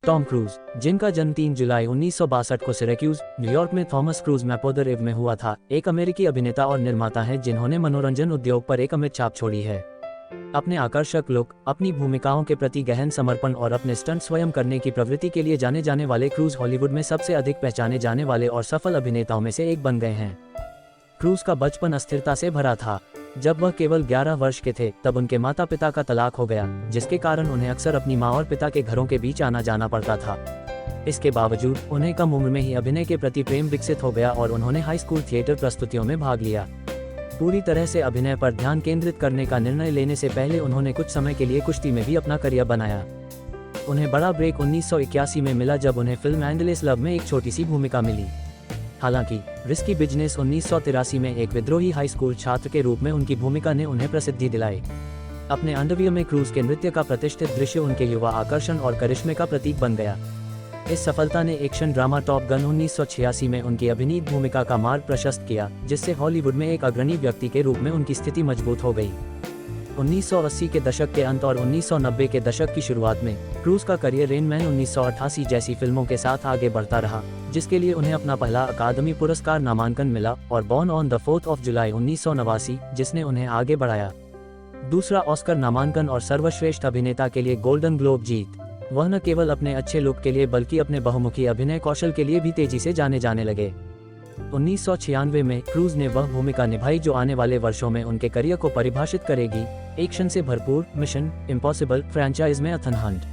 Tom cruise, जिनका जन्म 3 जुलाई 1962 को सिरेक्यूज, न्यूयॉर्क में थॉमस क्रूज मैपोदर इव में हुआ था, एक अमेरिकी अभिनेता और निर्माता हैं जिन्होंने मनोरंजन उद्योग पर एक अमिट छाप छोड़ी है। अपने आकर्षक लुक, अपनी भूमिकाओं के प्रति गहन समर्पण और अपने स्टंट स्वयं करने की प्रवृत्ति के लिए जाने जाने वाले क्रूज हॉलीवुड में सबसे अधिक पहचाने जाने वाले और सफल अभिनेताओं में से एक बन गए हैं। क्रूज का बचपन अस्थिरता से भरा था। जब वह केवल 11 वर्ष के थे तब उनके माता पिता का तलाक हो गया, जिसके कारण उन्हें अक्सर अपनी माँ और पिता के घरों के बीच आना जाना पड़ता था। इसके बावजूद उन्हें कम उम्र में ही अभिनय के प्रति प्रेम विकसित हो गया और उन्होंने हाई स्कूल थिएटर प्रस्तुतियों में भाग लिया। पूरी तरह से अभिनय पर ध्यान केंद्रित करने का निर्णय लेने से पहले उन्होंने कुछ समय के लिए कुश्ती में भी अपना करियर बनाया। उन्हें बड़ा ब्रेक 1981 में मिला जब उन्हें फिल्म एंडलेस लव में एक छोटी सी भूमिका मिली। हालांकि रिस्की बिजनेस 1983 में एक विद्रोही हाई स्कूल छात्र के रूप में उनकी भूमिका ने उन्हें प्रसिद्धि दिलाई। अपने अंडरवियर में क्रूज के नृत्य का प्रतिष्ठित दृश्य उनके युवा आकर्षण और करिश्मे का प्रतीक बन गया। इस सफलता ने एक्शन ड्रामा टॉप गन 1986 में उनकी अभिनीत भूमिका का मार्ग प्रशस्त किया, जिससे हॉलीवुड में एक अग्रणी व्यक्ति के रूप में उनकी स्थिति मजबूत हो गई। 1980 के दशक के अंत और 1990 के दशक की शुरुआत में क्रूज का करियर रेन मैन 1988 जैसी फिल्मों के साथ आगे बढ़ता रहा, जिसके लिए उन्हें अपना पहला अकादमी पुरस्कार नामांकन मिला, और born on the 4th of जुलाई 1989 जिसने उन्हें आगे बढ़ाया। दूसरा ऑस्कर नामांकन और सर्वश्रेष्ठ अभिनेता के लिए गोल्डन ग्लोब जीत। वह न केवल अपने अच्छे लुक के लिए बल्कि अपने बहुमुखी अभिनय कौशल के लिए भी तेजी से जाने जाने लगे। 1996 में क्रूज ने वह भूमिका निभाई जो आने वाले वर्षों में उनके करियर को परिभाषित करेगी, एक्शन से भरपूर मिशन इम्पॉसिबल फ्रैंचाइज में एथन हंट।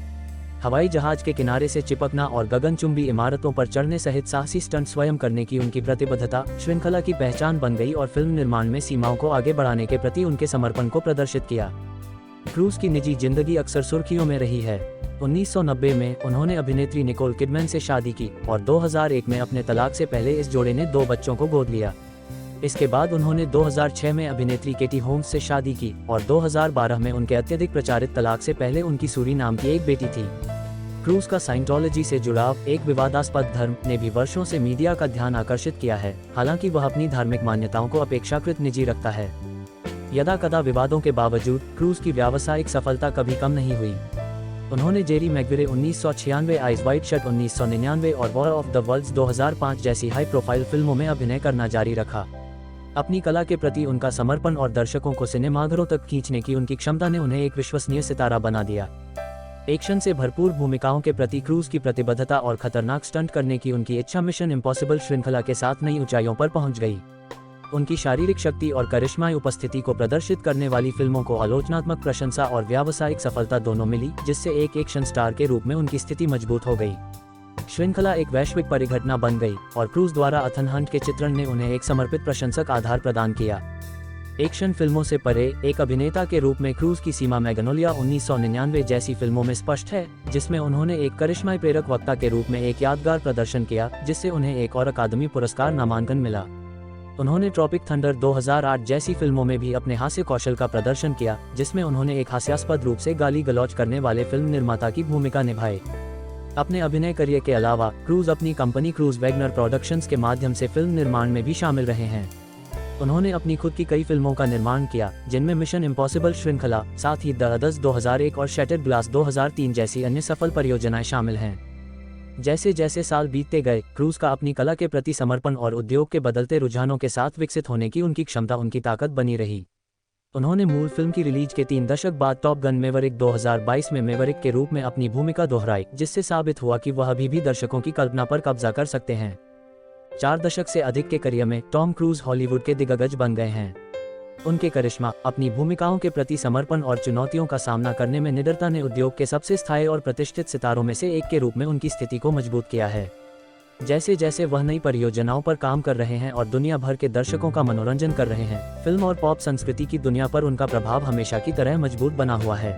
हवाई जहाज के किनारे से चिपकना और गगनचुंबी इमारतों पर चढ़ने सहित साहसी स्टंट स्वयं करने की उनकी प्रतिबद्धता श्रृंखला की पहचान बन गई और फिल्म निर्माण में सीमाओं को आगे बढ़ाने के प्रति उनके समर्पण को प्रदर्शित किया। क्रूज की निजी जिंदगी अक्सर सुर्खियों में रही है। 1990 में उन्होंने अभिनेत्री निकोल किडमैन से शादी की और 2001 में अपने तलाक से पहले इस जोड़े ने 2 बच्चों को गोद लिया। इसके बाद उन्होंने 2006 में अभिनेत्री केटी होम्स से शादी की और 2012 में उनके अत्यधिक प्रचारित तलाक से पहले उनकी सूरी नाम की एक बेटी थी। क्रूज का साइंटोलॉजी से जुड़ाव, एक विवादास्पद धर्म, ने भी वर्षों से मीडिया का ध्यान आकर्षित किया है। हालांकि वह अपनी धार्मिक मान्यताओं को अपेक्षाकृत निजी रखता है। यदाकदा विवादों के बावजूद क्रूज की व्यावसायिक सफलता कभी कम नहीं हुई। उन्होंने जेरी मैगविरे 1996, आइज वाइट शट 1999 और वॉर ऑफ द वर्ल्ड्स 2005 जैसी हाई प्रोफाइल फिल्मों में अभिनय करना जारी रखा। अपनी कला के प्रति उनका समर्पण और दर्शकों को सिनेमाघरों तक खींचने की उनकी क्षमता ने उन्हें एक विश्वसनीय सितारा बना दिया। एक्शन से भरपूर भूमिकाओं के प्रति क्रूज की प्रतिबद्धता और खतरनाक स्टंट करने की उनकी इच्छा मिशन इम्पॉसिबल श्रृंखला के साथ नई ऊंचाइयों पर पहुंच गई। उनकी शारीरिक शक्ति और करिश्माई उपस्थिति को प्रदर्शित करने वाली फिल्मों को आलोचनात्मक प्रशंसा और व्यावसायिक सफलता दोनों मिली, जिससे एक एक्शन स्टार के रूप में उनकी स्थिति मजबूत हो गई। श्रृंखला एक वैश्विक परिघटना बन गई और क्रूज द्वारा एथन हंट के चित्रण ने उन्हें एक समर्पित प्रशंसक आधार प्रदान किया। एक्शन फिल्मों से परे एक अभिनेता के रूप में क्रूज की सीमा मैग्नोलिया 1999 जैसी फिल्मों में स्पष्ट है, जिसमें उन्होंने एक करिश्माई प्रेरक वक्ता के रूप में एक यादगार प्रदर्शन किया, जिससे उन्हें एक और अकादमी पुरस्कार नामांकन मिला। उन्होंने ट्रॉपिक थंडर 2008 जैसी फिल्मों में भी अपने हास्य कौशल का प्रदर्शन किया, जिसमें उन्होंने एक हास्यास्पद रूप से गाली गलौज करने वाले फिल्म निर्माता की भूमिका निभाई। अपने अभिनय करियर के अलावा क्रूज अपनी कंपनी क्रूज वैगनर प्रोडक्शंस के माध्यम से फिल्म निर्माण में भी शामिल रहे हैं। उन्होंने अपनी खुद की कई फिल्मों का निर्माण किया, जिनमें मिशन इम्पॉसिबल श्रृंखला, साथ ही द अदर्स 2001 और शैटर्ड ग्लास 2003 जैसी अन्य सफल परियोजनाएं शामिल हैं। जैसे जैसे साल बीतते गए, क्रूज का अपनी कला के प्रति समर्पण और उद्योग के बदलते रुझानों के साथ विकसित होने की उनकी क्षमता उनकी ताकत बनी रही। उन्होंने मूल फिल्म की रिलीज के 3 दशक बाद टॉप गन मैवरिक 2022 में मैवरिक के रूप में अपनी भूमिका दोहराई, जिससे साबित हुआ कि वह अभी भी दर्शकों की कल्पना पर कब्जा कर सकते हैं। 4 दशक से अधिक के करियर में टॉम क्रूज हॉलीवुड के दिग्गज बन गए हैं। उनके करिश्मा, अपनी भूमिकाओं के प्रति समर्पण और चुनौतियों का सामना करने में निडरता ने उद्योग के सबसे स्थायी और प्रतिष्ठित सितारों में से एक के रूप में उनकी स्थिति को मजबूत किया है। जैसे जैसे वह नई परियोजनाओं पर काम कर रहे हैं और दुनिया भर के दर्शकों का मनोरंजन कर रहे हैं, फिल्म और पॉप संस्कृति की दुनिया पर उनका प्रभाव हमेशा की तरह मजबूत बना हुआ है।